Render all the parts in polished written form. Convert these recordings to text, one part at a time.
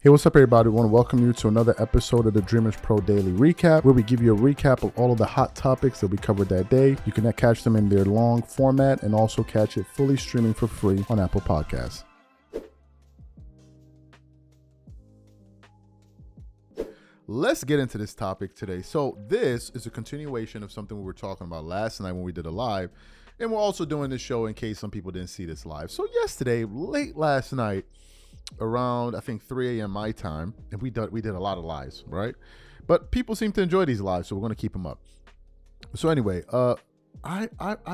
Hey, what's up, everybody? I want to welcome you to another episode of the Dreamers Pro Daily Recap, where we give you a recap of all of the hot topics that we covered that day. You can catch them in their long format and also catch it fully streaming for free on Apple Podcasts. Let's get into this topic today. So this is a continuation of something we were talking about last night when we did a live, and we're also doing this show in case some people didn't see this live. So yesterday, late last night, around I think 3 a.m. my time, and we did a lot of lives, right? But people seem to enjoy these lives, so we're going to keep them up. So anyway, I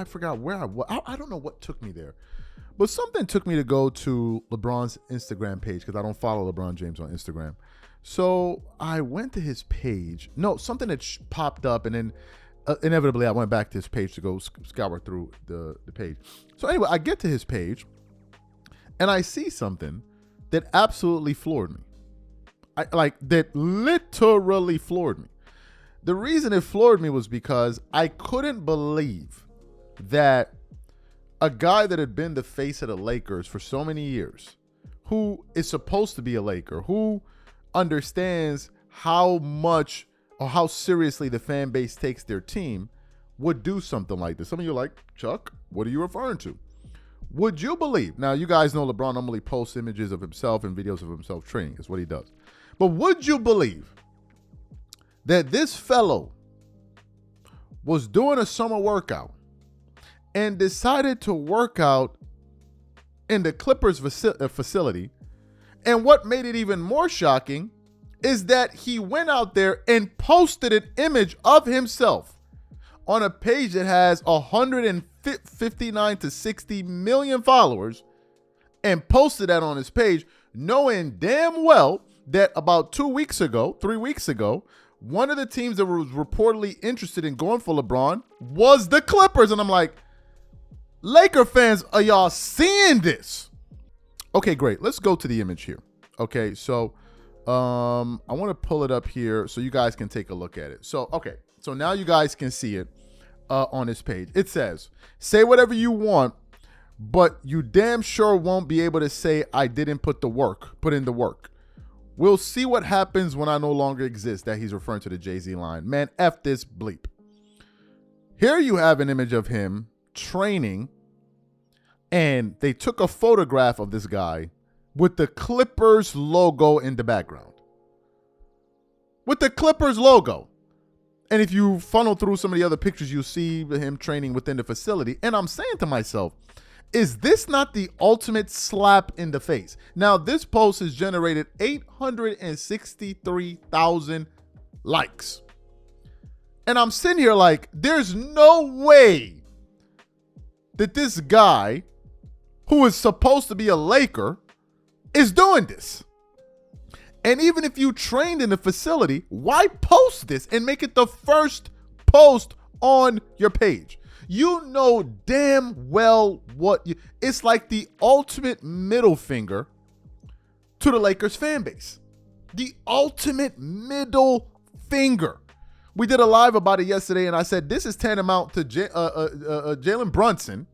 forgot where I was. I don't know what took me there, but something took me to go to LeBron's Instagram page because I don't follow LeBron James on Instagram. So I went to his page. No, something that popped up, and then inevitably I went back to his page to go scour through the page. So anyway, I get to his page, and I see something that absolutely floored me. That literally floored me. The reason it floored me was because I couldn't believe that a guy that had been the face of the Lakers for so many years, who is supposed to be a Laker, who understands how much or how seriously the fan base takes their team, would do something like this. Some of you are like, Chuck, what are you referring to? Would you believe? Now, you guys know LeBron normally posts images of himself and videos of himself training. Is what he does. But would you believe that this fellow was doing a summer workout and decided to work out in the Clippers facility? And what made it even more shocking is that he went out there and posted an image of himself on a page that has 159 to 60 million followers, and posted that on his page, knowing damn well that about 3 weeks ago, one of the teams that was reportedly interested in going for LeBron was the Clippers. And I'm like, Laker fans, are y'all seeing this? Okay, great. Let's go to the image here. Okay, so I want to pull it up here so you guys can take a look at it. So, okay. So now you guys can see it on this page. It says, say whatever you want, but you damn sure won't be able to say I didn't put in the work. We'll see what happens when I no longer exist. That he's referring to the Jay-Z line. Man, F this bleep. Here you have an image of him training, and they took a photograph of this guy with the Clippers logo in the background. With the Clippers logo. And if you funnel through some of the other pictures, you'll see him training within the facility. And I'm saying to myself, is this not the ultimate slap in the face? Now, this post has generated 863,000 likes. And I'm sitting here like, there's no way that this guy, who is supposed to be a Laker, is doing this. And even if you trained in the facility, why post this and make it the first post on your page? You know damn well it's like the ultimate middle finger to the Lakers fan base. The ultimate middle finger. We did a live about it yesterday, and I said this is tantamount to Jalen Brunson,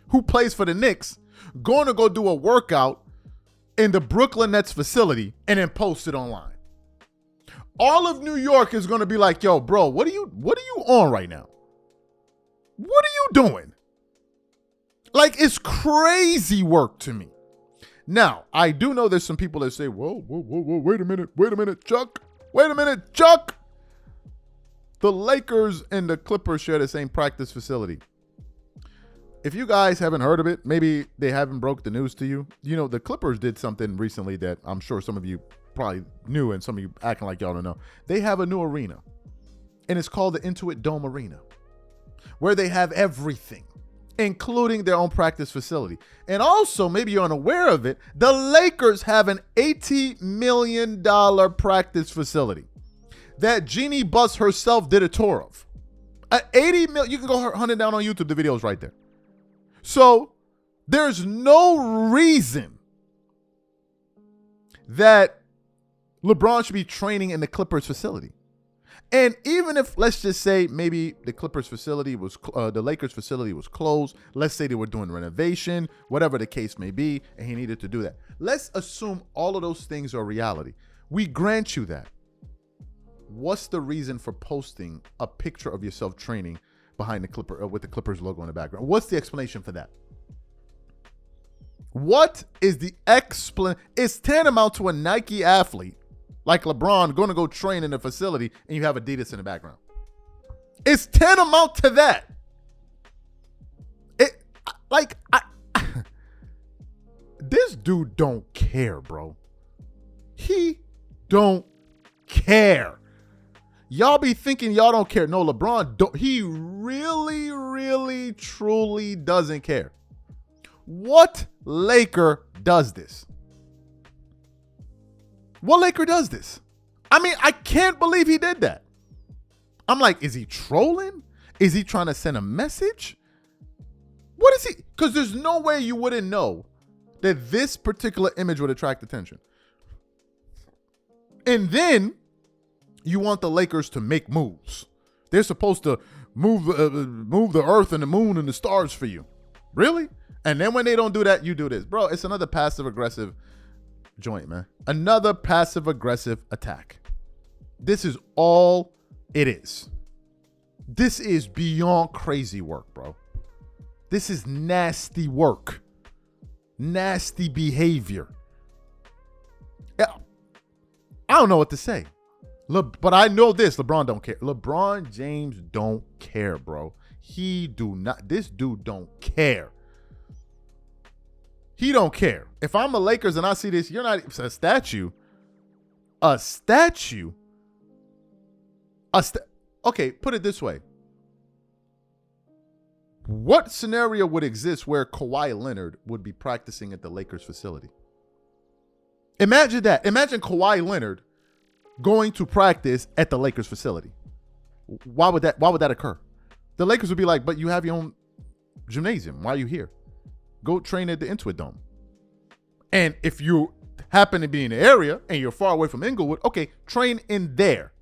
who plays for the Knicks, going to go do a workout in the Brooklyn Nets facility and then post it online. All of New York is going to be like, yo, bro, what are you on right now? What are you doing? Like, it's crazy work to me. Now, I do know there's some people that say, whoa, wait a minute, Chuck. The Lakers and the Clippers share the same practice facility. If you guys haven't heard of it, maybe they haven't broke the news to you. You know, the Clippers did something recently that I'm sure some of you probably knew and some of you acting like y'all don't know. They have a new arena, and it's called the Intuit Dome Arena, where they have everything, including their own practice facility. And also, maybe you're unaware of it, the Lakers have an $80 million practice facility that Jeannie Buss herself did a tour of. $80 million. You can go hunt it down on YouTube. The video's right there. So there's no reason that LeBron should be training in the Clippers facility. And even if, let's just say, maybe the Lakers facility was closed. Let's say they were doing renovation, whatever the case may be, and he needed to do that. Let's assume all of those things are reality. We grant you that. What's the reason for posting a picture of yourself training behind the with the Clippers logo in the background? What's the explanation for that? What is the explanation? It's tantamount to a Nike athlete like LeBron going to go train in a facility and you have Adidas in the background. It's tantamount to that. This dude don't care, bro. He don't care. Y'all be thinking y'all don't care. No, LeBron don't. He really, really, truly doesn't care. What Laker does this? What Laker does this? I mean, I can't believe he did that. I'm like, is he trolling? Is he trying to send a message? What is he? Because there's no way you wouldn't know that this particular image would attract attention. And then you want the Lakers to make moves. They're supposed to move the earth and the moon and the stars for you. Really? And then when they don't do that, you do this. Bro, it's another passive-aggressive joint, man. Another passive-aggressive attack. This is all it is. This is beyond crazy work, bro. This is nasty work. Nasty behavior. Yeah. I don't know what to say. But I know this. LeBron don't care. LeBron James don't care, bro. This dude don't care. He don't care. If I'm the Lakers and I see this, you're not a statue. A statue? Okay, put it this way. What scenario would exist where Kawhi Leonard would be practicing at the Lakers facility? Imagine that. Imagine Kawhi Leonard going to practice at the Lakers facility. Why would that occur? The Lakers would be like, but you have your own gymnasium. Why are you here? Go train at the Intuit Dome. And if you happen to be in the area and you're far away from Inglewood, okay, train in there.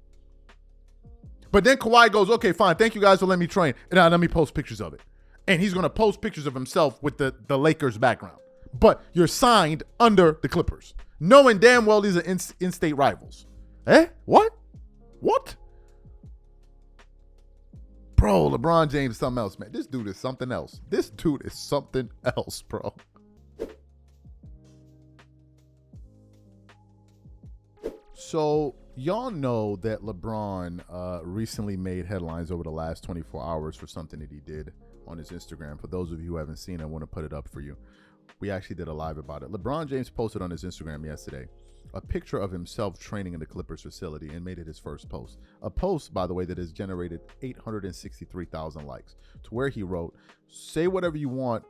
But then Kawhi goes, okay, fine. Thank you guys for letting me train. And now let me post pictures of it. And he's going to post pictures of himself with the Lakers background. But you're signed under the Clippers, knowing damn well these are in-state rivals. What? Bro, LeBron James is something else, man. This dude is something else. Bro. So, y'all know that LeBron recently made headlines over the last 24 hours for something that he did on his Instagram. For those of you who haven't seen it, I want to put it up for you. We actually did a live about it. LeBron James posted on his Instagram yesterday a picture of himself training in the Clippers facility and made it his first post. A post, by the way, that has generated 863,000 likes, to where he wrote, say whatever you want.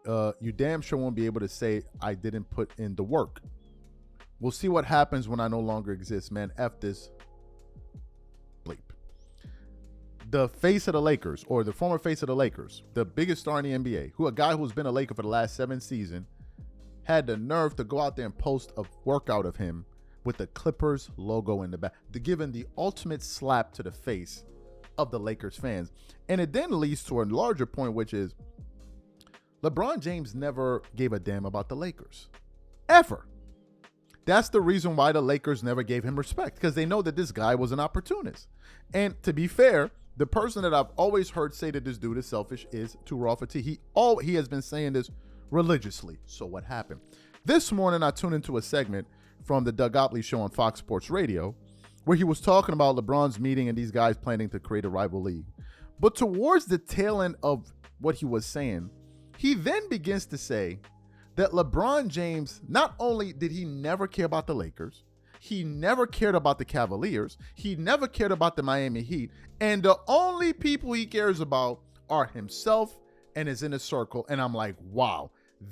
You damn sure won't be able to say I didn't put in the work. We'll see what happens when I no longer exist, man. F this bleep. The face of the Lakers, or the former face of the Lakers, the biggest star in the NBA, a guy who's been a Laker for the last 7 seasons, had the nerve to go out there and post a workout of him with the Clippers logo in the back, to give him the ultimate slap to the face of the Lakers fans. And it then leads to a larger point, which is LeBron James never gave a damn about the Lakers. Ever. That's the reason why the Lakers never gave him respect, because they know that this guy was an opportunist. And to be fair, the person that I've always heard say that this dude is selfish is Too Raw for Tea. He has been saying this religiously. So what happened? This morning, I tuned into a segment from the Doug Gottlieb show on Fox Sports Radio, where he was talking about LeBron's meeting and these guys planning to create a rival league. But towards the tail end of what he was saying, he then begins to say that LeBron James, not only did he never care about the Lakers, he never cared about the Cavaliers, he never cared about the Miami Heat, and the only people he cares about are himself and his inner circle. And I'm like, wow,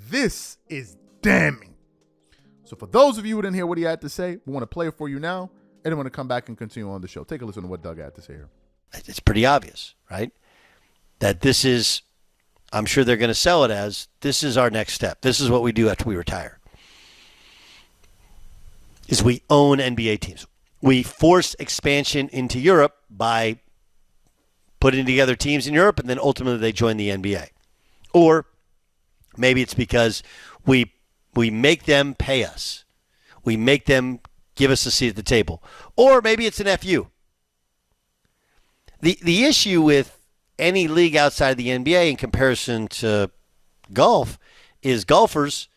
this is damning. So for those of you who didn't hear what he had to say, we want to play it for you now, and then want to come back and continue on the show. Take a listen to what Doug had to say here. It's pretty obvious, right? That this is, I'm sure they're going to sell it as, this is our next step. This is what we do after we retire. Is we own NBA teams. we force expansion into Europe by putting together teams in Europe, and then ultimately they join the NBA. Or maybe it's because we make them pay us. We make them give us a seat at the table. Or maybe it's an FU. The issue with any league outside the NBA in comparison to golf is golfers,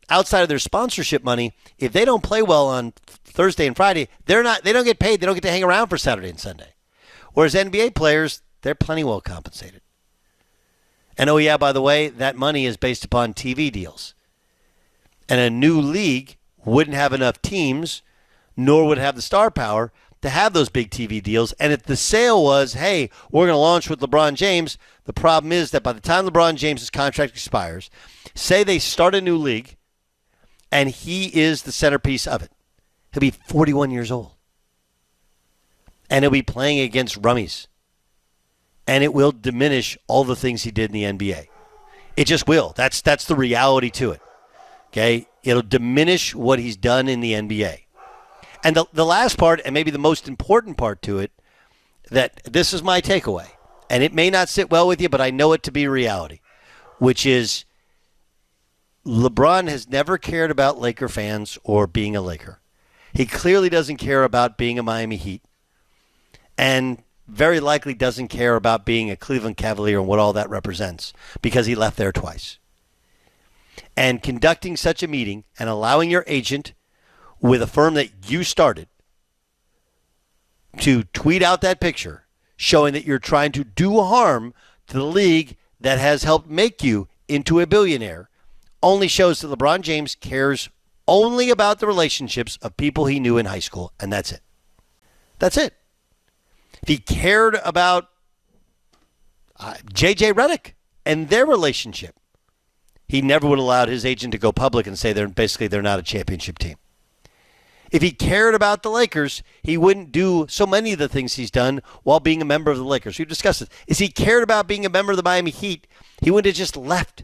outside of their sponsorship money, if they don't play well on Thursday and Friday, they don't get paid. They don't get to hang around for Saturday and Sunday. Whereas NBA players, they're plenty well compensated. And oh yeah, by the way, that money is based upon TV deals. And a new league wouldn't have enough teams, nor would it have the star power to have those big TV deals. And if the sale was, hey, we're going to launch with LeBron James, the problem is that by the time LeBron James' contract expires, say they start a new league, and he is the centerpiece of it. He'll be 41 years old. And he'll be playing against rummies. And it will diminish all the things he did in the NBA. It just will. That's the reality to it. Okay? It'll diminish what he's done in the NBA. And the last part, and maybe the most important part to it, that this is my takeaway, and it may not sit well with you, but I know it to be reality, which is LeBron has never cared about Laker fans or being a Laker. He clearly doesn't care about being a Miami Heat, and very likely doesn't care about being a Cleveland Cavalier and what all that represents, because he left there twice. And conducting such a meeting and allowing your agent with a firm that you started to tweet out that picture showing that you're trying to do harm to the league that has helped make you into a billionaire only shows that LeBron James cares only about the relationships of people he knew in high school, and that's it. That's it. If he cared about J.J. Redick and their relationship, he never would have allowed his agent to go public and say they're not a championship team. If he cared about the Lakers, he wouldn't do so many of the things he's done while being a member of the Lakers. We've discussed this. If he cared about being a member of the Miami Heat, he wouldn't have just left.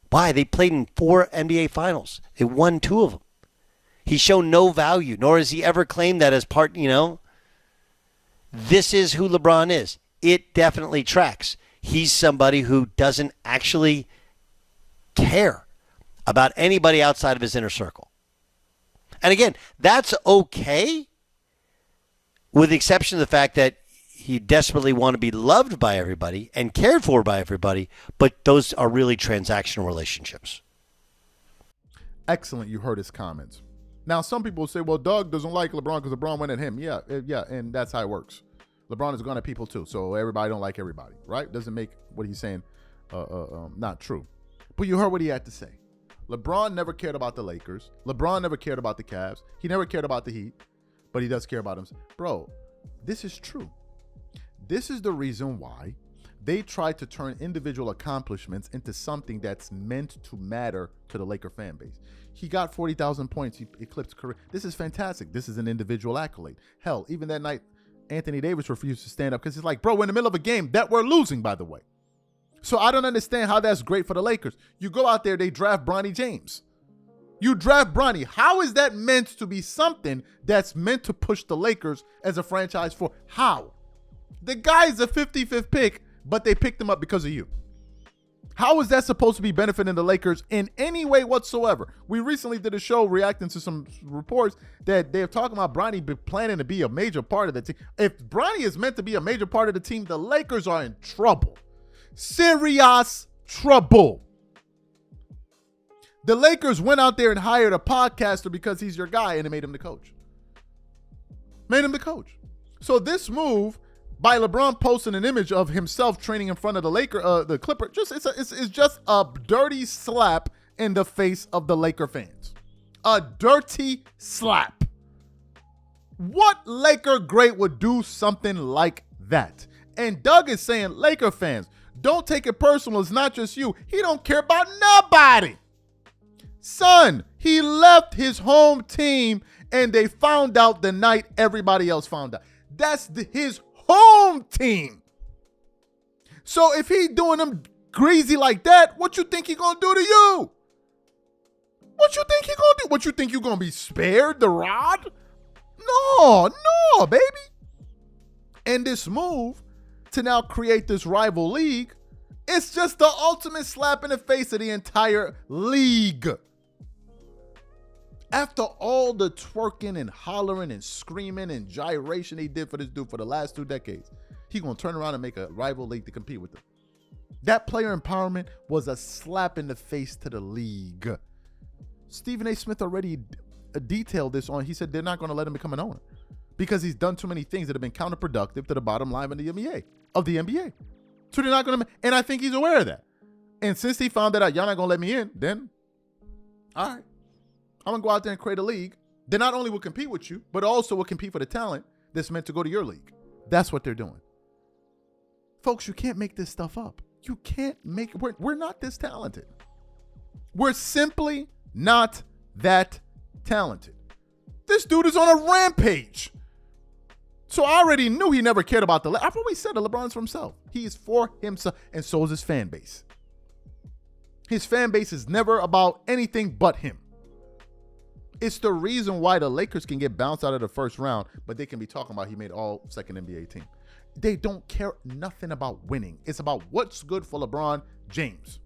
Why? They played in 4 NBA finals. They won 2 of them. He's shown no value, nor has he ever claimed that as part, This is who LeBron is. It definitely tracks. He's somebody who doesn't actually care about anybody outside of his inner circle. And again, that's okay, with the exception of the fact that he desperately want to be loved by everybody and cared for by everybody, but those are really transactional relationships. Excellent. You heard his comments. Now, some people say, well, Doug doesn't like LeBron because LeBron went at him. Yeah, and that's how it works. LeBron is going at people too, so everybody don't like everybody, right? Doesn't make what he's saying not true. But you heard what he had to say. LeBron never cared about the Lakers. LeBron never cared about the Cavs. He never cared about the Heat, but he does care about himself. Bro, this is true. This is the reason why they tried to turn individual accomplishments into something that's meant to matter to the Laker fan base. He got 40,000 points. He eclipsed career. This is fantastic. This is an individual accolade. Hell, even that night, Anthony Davis refused to stand up because he's like, bro, we're in the middle of a game that we're losing, by the way. So I don't understand how that's great for the Lakers. You go out there, they draft Bronny James. You draft Bronny. How is that meant to be something that's meant to push the Lakers as a franchise for? How? The guy's a 55th pick, but they picked him up because of you. How is that supposed to be benefiting the Lakers in any way whatsoever? We recently did a show reacting to some reports that they're talking about Bronny planning to be a major part of the team. If Bronny is meant to be a major part of the team, the Lakers are in trouble. Serious trouble. The Lakers went out there and hired a podcaster because he's your guy, and it made him the coach. So this move by LeBron posting an image of himself training in front of the Clipper, it's just a dirty slap in the face of the Laker fans. A dirty slap. What Laker great would do something like that? And Doug is saying, Laker fans, don't take it personal. It's not just you. He don't care about nobody. Son, he left his home team and they found out the night everybody else found out. That's his home team. So if he doing them greasy like that, what you think he gonna do to you? What you think he gonna do? What you think you gonna be spared the rod? No, baby. And this move to now create this rival league, it's just the ultimate slap in the face of the entire league. After all the twerking and hollering and screaming and gyration he did for this dude for the last 2 decades, he gonna turn around and make a rival league to compete with him. That player empowerment was a slap in the face to the league. Stephen A. Smith already detailed this on. He said they're not going to let him become an owner because he's done too many things that have been counterproductive to the bottom line of the NBA. So they're not going to, and I think he's aware of that. And since he found that out, y'all not going to let me in, then, all right, I'm going to go out there and create a league that not only will compete with you, but also will compete for the talent that's meant to go to your league. That's what they're doing. Folks, you can't make this stuff up. You can't make, we're not this talented. We're simply not that talented. This dude is on a rampage. So I already knew he never cared about I've always said that LeBron's for himself. He is for himself, and so is his fan base. His fan base is never about anything but him. It's the reason why the Lakers can get bounced out of the first round, but they can be talking about he made all second NBA team. They don't care nothing about winning. It's about what's good for LeBron James.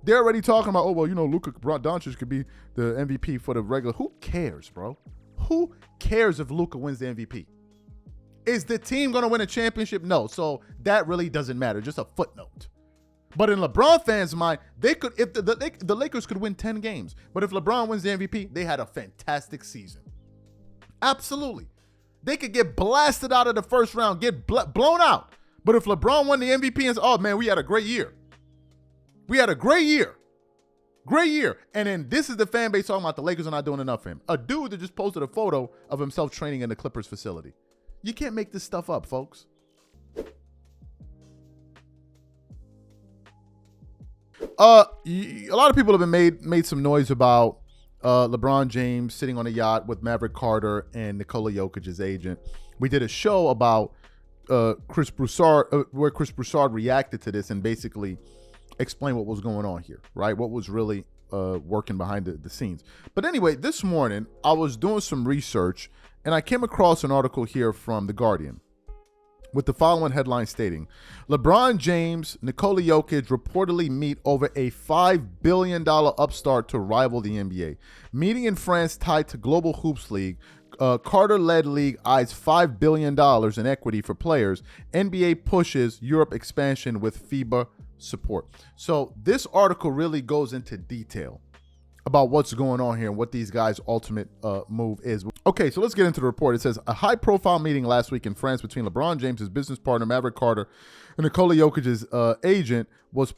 They're already talking about, oh, well, Luka Doncic could be the MVP for the regular. Who cares, bro? Who cares if Luka wins the MVP? Is the team going to win a championship? No. So that really doesn't matter. Just a footnote. But in LeBron fans' mind, they could, if the Lakers could win 10 games. But if LeBron wins the MVP, they had a fantastic season. Absolutely. They could get blasted out of the first round, get blown out. But if LeBron won the MVP and said, oh, man, we had a great year. We had a great year. Great year. And then this is the fan base talking about the Lakers are not doing enough for him. A dude that just posted a photo of himself training in the Clippers facility. You can't make this stuff up, folks. A lot of people have been made some noise about LeBron James sitting on a yacht with Maverick Carter and Nikola Jokic's agent. We did a show about Chris Broussard, where Chris Broussard reacted to this and basically explained what was going on here, right? What was really working behind the scenes. But anyway, this morning I was doing some research and I came across an article here from The Guardian with the following headline stating, LeBron James, Nikola Jokic reportedly meet over a $5 billion upstart to rival the NBA. Meeting in France tied to Global Hoops League, Carter-led league eyes $5 billion in equity for players. NBA pushes Europe expansion with FIBA support. So this article really goes into detail about what's going on here and what these guys' ultimate move is. Okay, so let's get into the report. It says a high-profile meeting last week in France between LeBron James, his business partner Maverick Carter, and Nikola Jokic's agent was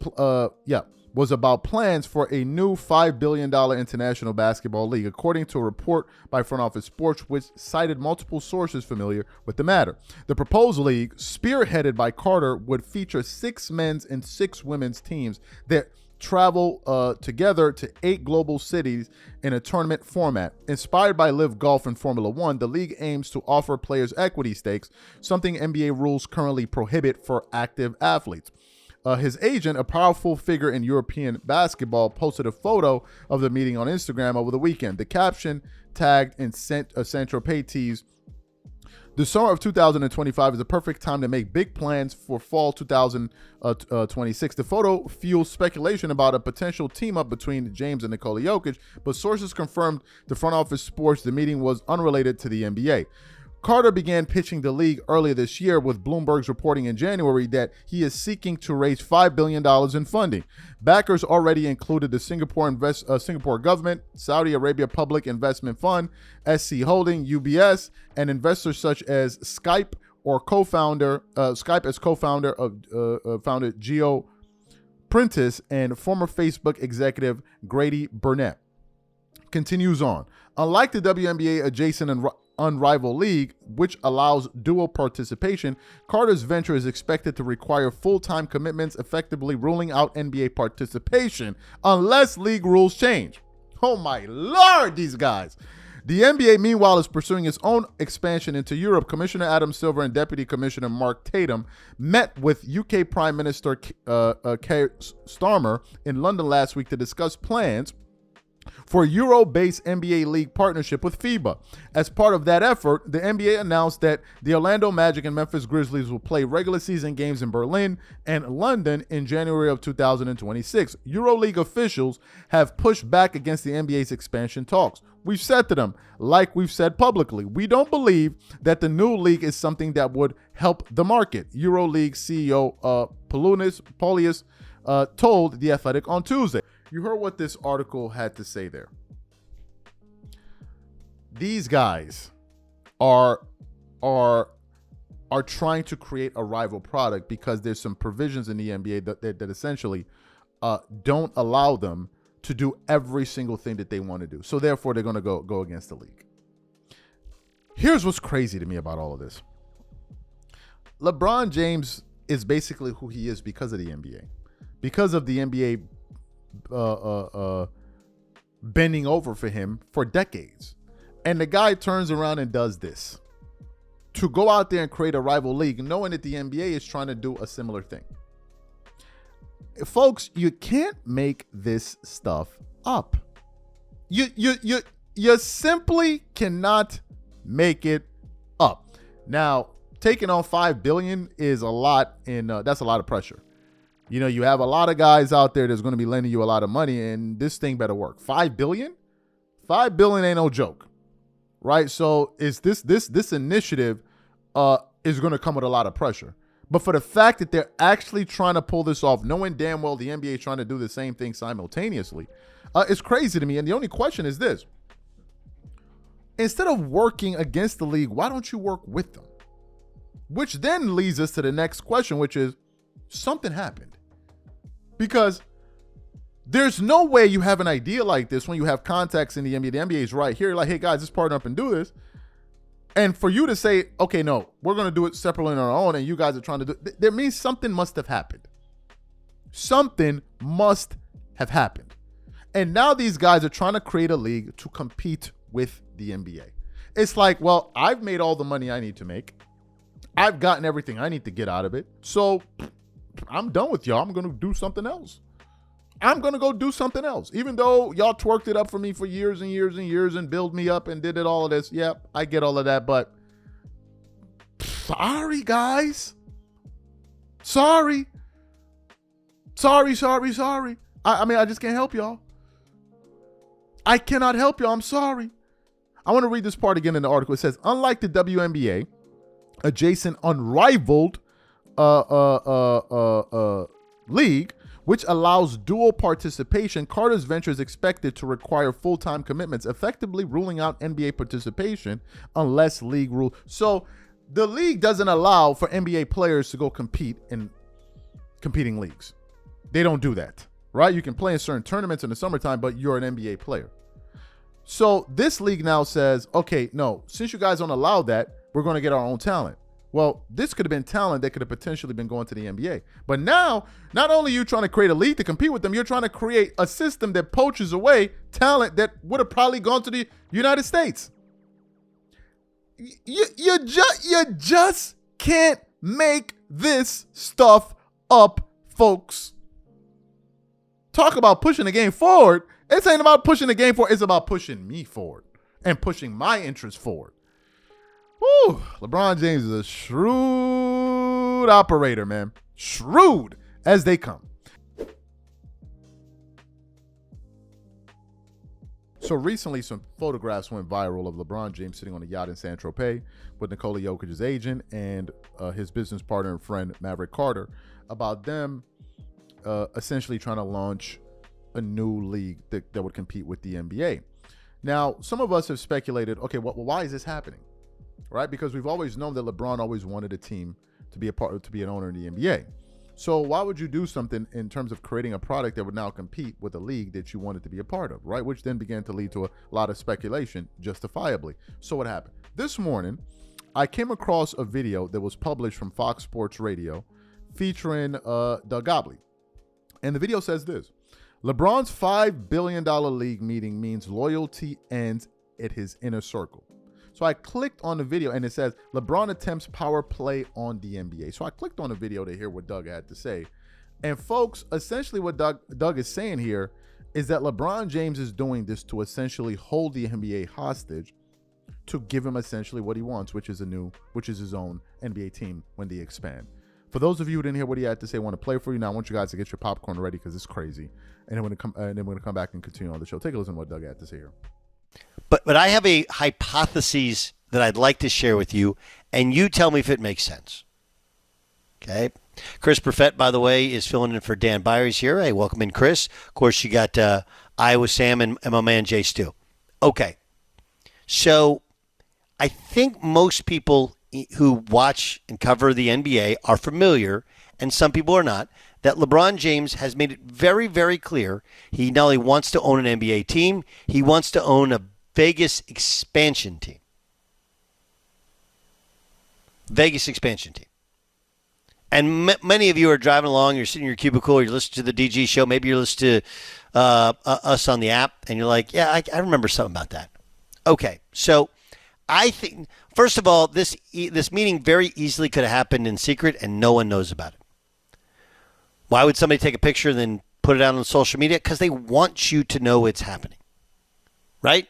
about plans for a new $5 billion international basketball league, according to a report by Front Office Sports, which cited multiple sources familiar with the matter. The proposed league, spearheaded by Carter, would feature 6 men's and 6 women's teams that travel together to 8 global cities in a tournament format. Inspired by Live Golf and Formula One, the league aims to offer players equity stakes, something NBA rules currently prohibit for active athletes. His agent, a powerful figure in European basketball, posted a photo of the meeting on Instagram over the weekend. The caption tagged in Saint-Tropez tees, "The summer of 2025 is a perfect time to make big plans for fall 2026. The photo fuels speculation about a potential team-up between James and Nikola Jokic, but sources confirmed to Front Office Sports the meeting was unrelated to the NBA. Carter began pitching the league earlier this year, with Bloomberg's reporting in January that he is seeking to raise $5 billion in funding. Backers already included the Singapore government, Saudi Arabia Public Investment Fund, SC Holding, UBS, and investors such as Skype as co-founder of founder Geo Prentice and former Facebook executive Grady Burnett. Continues on. Unlike the WNBA adjacent and unrivaled league, which allows dual participation, Carter's venture is expected to require full-time commitments, effectively ruling out NBA participation unless league rules change. Oh my Lord, these guys. The NBA, meanwhile, is pursuing its own expansion into Europe. Commissioner Adam Silver and Deputy Commissioner Mark Tatum met with UK Prime Minister Keir Starmer in London last week to discuss plans for a Euro-based NBA league partnership with FIBA. As part of that effort, the NBA announced that the Orlando Magic and Memphis Grizzlies will play regular season games in Berlin and London in January of 2026. EuroLeague officials have pushed back against the NBA's expansion talks. We've said to them, like we've said publicly, we don't believe that the new league is something that would help the market. EuroLeague CEO Paulius told The Athletic on Tuesday. You heard what this article had to say there. These guys are trying to create a rival product because there's some provisions in the NBA that essentially don't allow them to do every single thing that they want to do. So therefore, they're going to go against the league. Here's what's crazy to me about all of this. LeBron James is basically who he is because of the NBA. Because of the NBA bending over for him for decades. And the guy turns around and does this. To go out there and create a rival league, knowing that the NBA is trying to do a similar thing. Folks, you can't make this stuff up. You simply cannot make it up. Now, taking on $5 billion is a lot, and that's a lot of pressure. You know, you have a lot of guys out there that's going to be lending you a lot of money, and this thing better work. $5 billion? $5 billion ain't no joke, right? So is this initiative is going to come with a lot of pressure. But for the fact that they're actually trying to pull this off, knowing damn well the NBA is trying to do the same thing simultaneously, it's crazy to me. And the only question is this. Instead of working against the league, why don't you work with them? Which then leads us to the next question, which is, something happened. Because there's no way you have an idea like this when you have contacts in the NBA. The NBA is right here, like, hey, guys, let's partner up and do this. And for you to say, okay, no, we're going to do it separately on our own, and you guys are trying to do it, that means something must have happened. Something must have happened. And now these guys are trying to create a league to compete with the NBA. It's like, well, I've made all the money I need to make. I've gotten everything I need to get out of it. So I'm done with y'all. I'm going to do something else. I'm going to go do something else. Even though y'all twerked it up for me for years and years and years and built me up and did it all of this. Yeah, I get all of that. But sorry, guys. Sorry. I mean, I just can't help y'all. I cannot help y'all. I'm sorry. I want to read this part again in the article. It says, unlike the WNBA, adjacent unrivaled league, which allows dual participation, Carter's venture is expected to require full-time commitments, effectively ruling out NBA participation unless league rule. So the league doesn't allow for NBA players to go compete in competing leagues. They don't do that, right? You can play in certain tournaments in the summertime, but you're an NBA player. So this league now says, okay, no, since you guys don't allow that, we're going to get our own talent. Well, this could have been talent that could have potentially been going to the NBA. But now, not only are you trying to create a league to compete with them, you're trying to create a system that poaches away talent that would have probably gone to the United States. You just can't make this stuff up, folks. Talk about pushing the game forward. It's ain't about pushing the game forward. It's about pushing me forward and pushing my interests forward. Woo, LeBron James is a shrewd operator, man. Shrewd as they come. So recently, some photographs went viral of LeBron James sitting on a yacht in Saint-Tropez with Nikola Jokic's agent and his business partner and friend, Maverick Carter, about them essentially trying to launch a new league that would compete with the NBA. Now, some of us have speculated, okay, well, why is this happening? Right? Because we've always known that LeBron always wanted a team to be to be an owner in the NBA. So why would you do something in terms of creating a product that would now compete with a league that you wanted to be a part of, right? Which then began to lead to a lot of speculation, justifiably. So what happened? This morning, I came across a video that was published from Fox Sports Radio featuring Doug Gottlieb. And the video says this: LeBron's $5 billion league meeting means loyalty ends at his inner circle. So I clicked on the video and it says LeBron attempts power play on the NBA. So I clicked on the video to hear what Doug had to say. And folks, essentially what Doug is saying here is that LeBron James is doing this to essentially hold the NBA hostage to give him essentially what he wants, which is his own NBA team when they expand. For those of you who didn't hear what he had to say, I want to play for you now. I want you guys to get your popcorn ready because it's crazy. And then we're going to come back and continue on the show. Take a listen to what Doug had to say here. But I have a hypothesis that I'd like to share with you, and you tell me if it makes sense. Okay? Chris Perfett, by the way, is filling in for Dan Byers here. Hey, welcome in, Chris. Of course, you got Iowa Sam and my man Jay Stu. Okay. So I think most people who watch and cover the NBA are familiar, and some people are not, that LeBron James has made it very, very clear he not only wants to own an NBA team, he wants to own a Vegas expansion team. Vegas expansion team. And many of you are driving along, you're sitting in your cubicle, you're listening to the DG show, maybe you're listening to us on the app, and you're like, yeah, I remember something about that. Okay, so I think, first of all, this meeting very easily could have happened in secret, and no one knows about it. Why would somebody take a picture and then put it out on social media? Because they want you to know it's happening, right?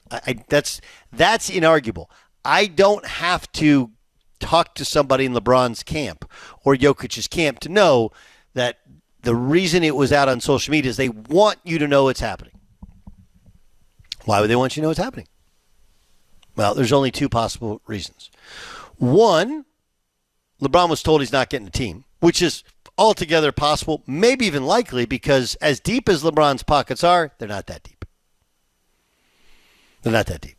That's inarguable. I don't have to talk to somebody in LeBron's camp or Jokic's camp to know that the reason it was out on social media is they want you to know it's happening. Why would they want you to know it's happening? Well, there's only two possible reasons. One, LeBron was told he's not getting a team, which is altogether possible, maybe even likely, because as deep as LeBron's pockets are, they're not that deep. They're not that deep.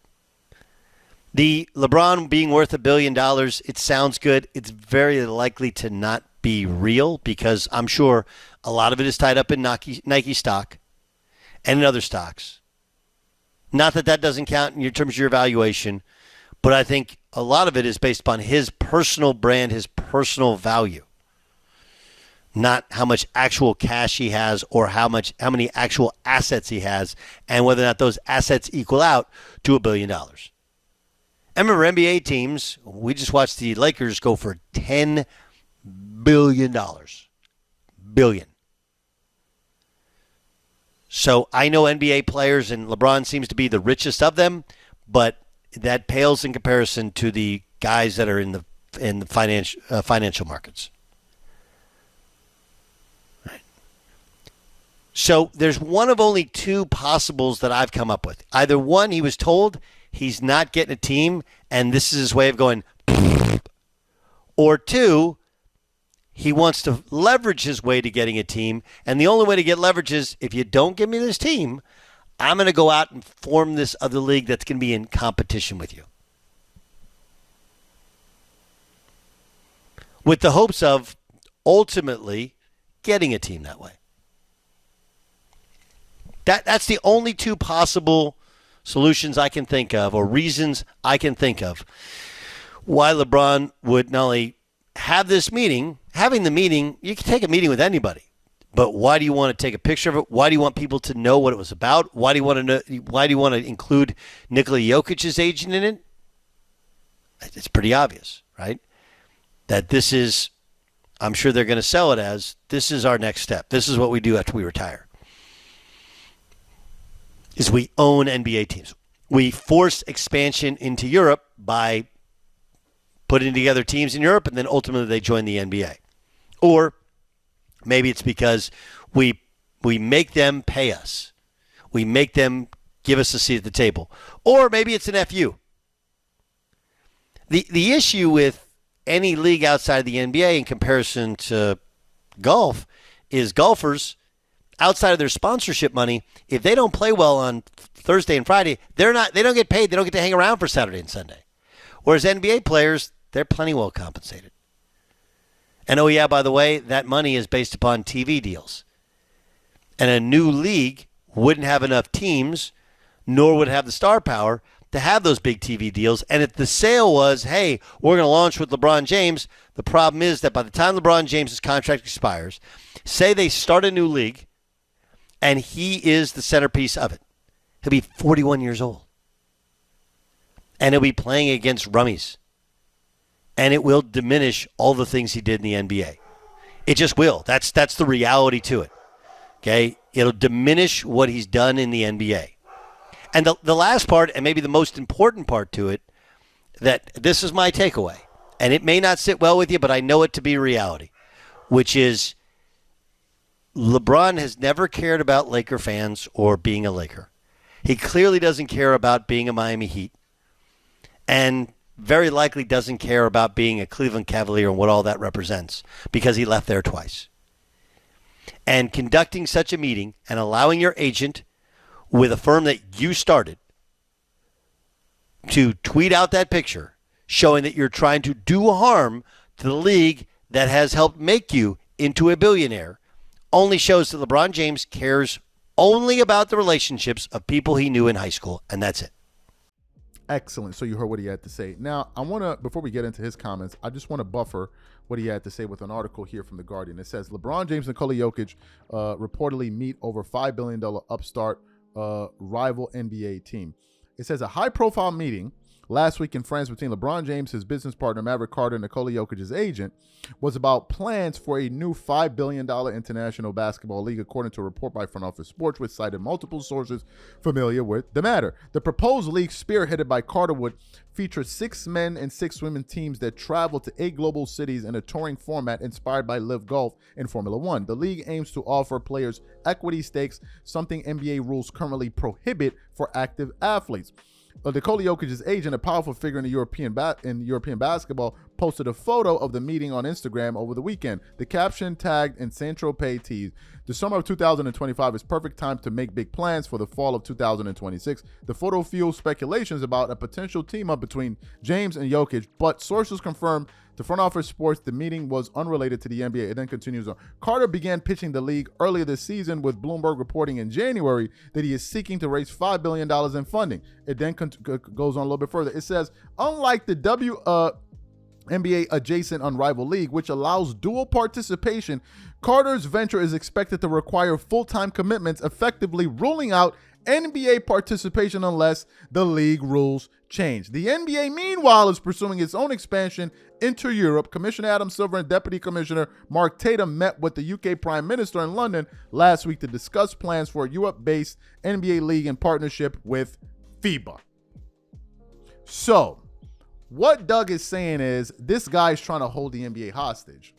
The LeBron being worth $1 billion, it sounds good. It's very likely to not be real because I'm sure a lot of it is tied up in Nike stock and in other stocks. Not that that doesn't count in terms of your evaluation, but I think a lot of it is based upon his personal brand, his personal value. Not how much actual cash he has or how many actual assets he has and whether or not those assets equal out to $1 billion. I remember NBA teams, we just watched the Lakers go for $10 billion. Billion. So I know NBA players, and LeBron seems to be the richest of them, but that pales in comparison to the guys that are in the financial markets. Right. So there's one of only two possibles that I've come up with. Either one, he was told he's not getting a team, and this is his way of going, or two, he wants to leverage his way to getting a team, and the only way to get leverage is if you don't give me this team, I'm going to go out and form this other league that's going to be in competition with you. With the hopes of ultimately getting a team that way. That's the only two possible solutions I can think of, or reasons I can think of, why LeBron would not only have this meeting. Having the meeting, you can take a meeting with anybody, but why do you want to take a picture of it? Why do you want people to know what it was about? Why do you want to know? Why do you want to include Nikola Jokic's agent in it? It's pretty obvious, right? That this is, I'm sure they're going to sell it as, this is our next step. This is what we do after we retire. Is we own NBA teams. We force expansion into Europe by putting together teams in Europe, and then ultimately they join the NBA. Or maybe it's because we make them pay us. We make them give us a seat at the table. Or maybe it's an FU. The issue with any league outside the NBA in comparison to golf is golfers, outside of their sponsorship money, if they don't play well on Thursday and Friday, they don't get paid. They don't get to hang around for Saturday and Sunday. Whereas NBA players, they're plenty well compensated. And oh yeah, by the way, that money is based upon TV deals. And a new league wouldn't have enough teams, nor would have the star power to have those big TV deals. And if the sale was, hey, we're going to launch with LeBron James, the problem is that by the time LeBron James' contract expires, say they start a new league, and he is the centerpiece of it. He'll be 41 years old. And he'll be playing against rummies. And it will diminish all the things he did in the NBA. It just will. That's the reality to it. Okay? It'll diminish what he's done in the NBA. And the last part, and maybe the most important part to it, that this is my takeaway, and it may not sit well with you, but I know it to be reality, which is LeBron has never cared about Laker fans or being a Laker. He clearly doesn't care about being a Miami Heat, and very likely doesn't care about being a Cleveland Cavalier and what all that represents, because he left there twice. And conducting such a meeting and allowing your agent with a firm that you started to tweet out that picture showing that you're trying to do harm to the league that has helped make you into a billionaire only shows that LeBron James cares only about the relationships of people he knew in high school, and that's it. Excellent. So you heard what he had to say. Now, I want to, before we get into his comments, I just want to buffer what he had to say with an article here from The Guardian. It says, LeBron James and Nikola Jokic reportedly meet over $5 billion upstart rival NBA team. It says a high-profile meeting last week in France between LeBron James, his business partner Maverick Carter, and Nikola Jokic's agent was about plans for a new $5 billion international basketball league, according to a report by Front Office Sports, which cited multiple sources familiar with the matter. The proposed league, spearheaded by Carter, would feature 6 men and 6 women teams that travel to 8 global cities in a touring format inspired by Live Golf and Formula One. The league aims to offer players equity stakes, something NBA rules currently prohibit for active athletes. Nikola Jokic's agent, a powerful figure in the European basketball, posted a photo of the meeting on Instagram over the weekend. The caption tagged in Saint-Tropez teased, "The summer of 2025 is perfect time to make big plans for the fall of 2026." The photo fueled speculations about a potential team up between James and Jokic, but sources confirmed to Front Office Sports the meeting was unrelated to the NBA. It then continues on. Carter began pitching the league earlier this season, with Bloomberg reporting in January that he is seeking to raise $5 billion in funding. It then goes on a little bit further. It says, unlike the NBA adjacent unrivaled league, which allows dual participation, Carter's venture is expected to require full-time commitments, effectively ruling out NBA participation unless the league rules change. The NBA, meanwhile, is pursuing its own expansion into Europe. Commissioner Adam Silver and Deputy Commissioner Mark Tatum met with the UK Prime Minister in London last week to discuss plans for a Europe-based NBA league in partnership with FIBA. So, what Doug is saying is this guy's trying to hold the NBA hostage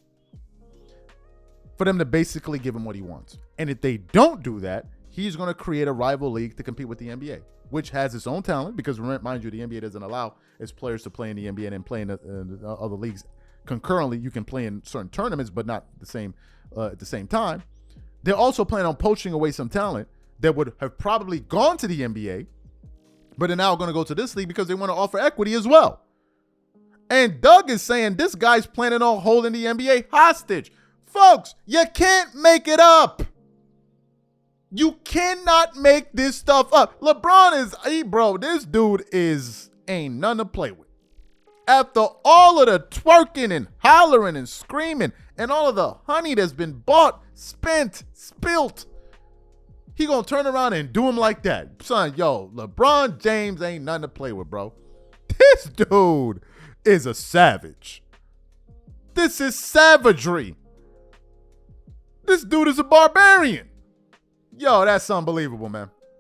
for them to basically give him what he wants. And if they don't do that, he's going to create a rival league to compete with the NBA, which has its own talent, because mind you, the NBA doesn't allow its players to play in the NBA and play in other leagues concurrently. You can play in certain tournaments, but not the same at the same time. They're also planning on poaching away some talent that would have probably gone to the NBA, but they're now going to go to this league because they want to offer equity as well. And Doug is saying this guy's planning on holding the NBA hostage. Folks, you can't make it up. You cannot make this stuff up. LeBron this dude ain't none to play with. After all of the twerking and hollering and screaming and all of the honey that's been bought, spent, spilt, he gonna turn around and do him like that. Son, LeBron James ain't nothing to play with, bro. This dude is a savage. This is savagery. This dude is a barbarian. That's unbelievable, man.